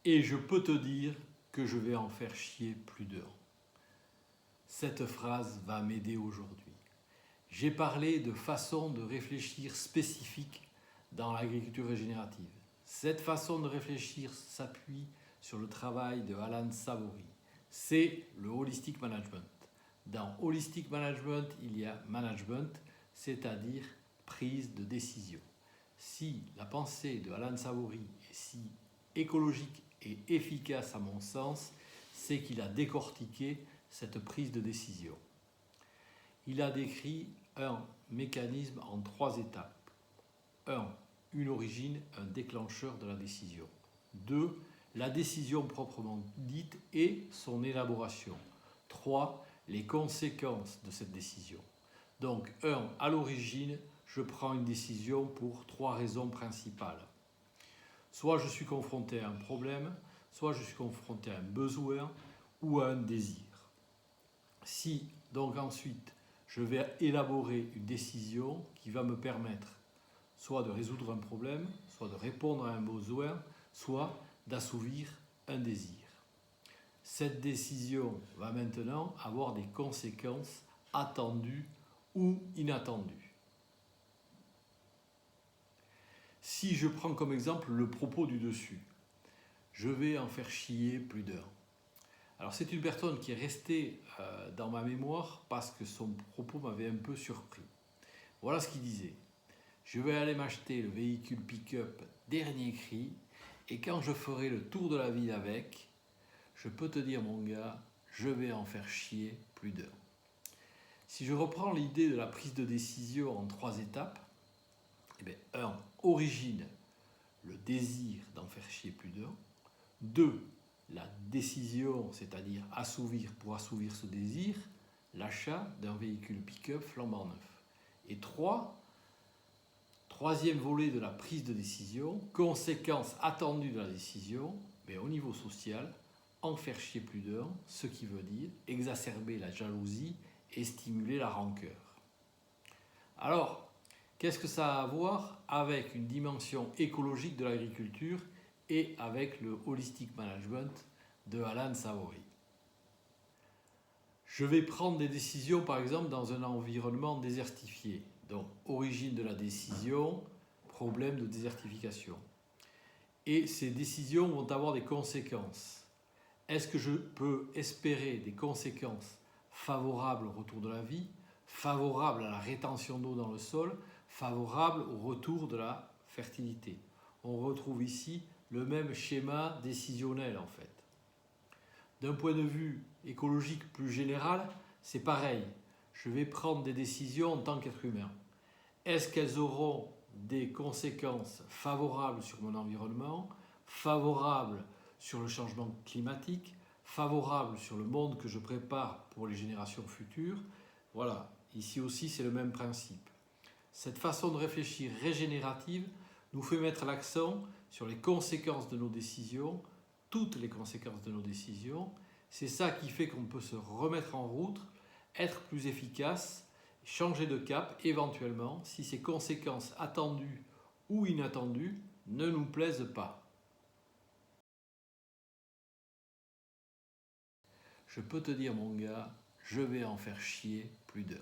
Et je peux te dire que je vais en faire chier plus d'un. Cette phrase va m'aider aujourd'hui. J'ai parlé de façon de réfléchir spécifique dans l'agriculture régénérative. Cette façon de réfléchir s'appuie sur le travail de Alan Savory. C'est le Holistic Management. Dans Holistic Management, il y a management, c'est-à-dire prise de décision. Si la pensée de Alan Savory est si écologique et efficace à mon sens, c'est qu'il a décortiqué cette prise de décision. Il a décrit un mécanisme en 3 étapes. 1. Une origine, un déclencheur de la décision. 2. La décision proprement dite et son élaboration. 3. Les conséquences de cette décision. Donc 1. À l'origine, je prends une décision pour 3 raisons principales. Soit je suis confronté à un problème, soit je suis confronté à un besoin ou à un désir. Si donc ensuite je vais élaborer une décision qui va me permettre soit de résoudre un problème, soit de répondre à un besoin, soit d'assouvir un désir. Cette décision va maintenant avoir des conséquences attendues ou inattendues. Si je prends comme exemple le propos du dessus, je vais en faire chier plus d'un. Alors c'est une personne qui est restée dans ma mémoire parce que son propos m'avait un peu surpris. Voilà ce qu'il disait. Je vais aller m'acheter le véhicule pick-up dernier cri et quand je ferai le tour de la ville avec, je peux te dire mon gars, je vais en faire chier plus d'un. Si je reprends l'idée de la prise de décision en 3 étapes, 1. Origine, le désir d'en faire chier plus d'un. 2. La décision, c'est-à-dire pour assouvir ce désir, l'achat d'un véhicule pick-up flambant neuf. Et 3. Troisième volet de la prise de décision, conséquence attendue de la décision, mais au niveau social, en faire chier plus d'un, ce qui veut dire exacerber la jalousie et stimuler la rancœur. Alors, qu'est-ce que ça a à voir avec une dimension écologique de l'agriculture et avec le Holistic Management de Alan Savory? Je vais prendre des décisions par exemple dans un environnement désertifié. Donc, origine de la décision, problème de désertification. Et ces décisions vont avoir des conséquences. Est-ce que je peux espérer des conséquences favorables au retour de la vie, favorables à la rétention d'eau dans le sol, favorables au retour de la fertilité? On retrouve ici le même schéma décisionnel en fait. D'un point de vue écologique plus général, c'est pareil. Je vais prendre des décisions en tant qu'être humain. Est-ce qu'elles auront des conséquences favorables sur mon environnement, favorables sur le changement climatique, favorables sur le monde que je prépare pour les générations futures? Voilà, ici aussi c'est le même principe. Cette façon de réfléchir régénérative nous fait mettre l'accent sur les conséquences de nos décisions, toutes les conséquences de nos décisions. C'est ça qui fait qu'on peut se remettre en route, être plus efficace, changer de cap éventuellement si ces conséquences attendues ou inattendues ne nous plaisent pas. Je peux te dire mon gars, je vais en faire chier plus d'un.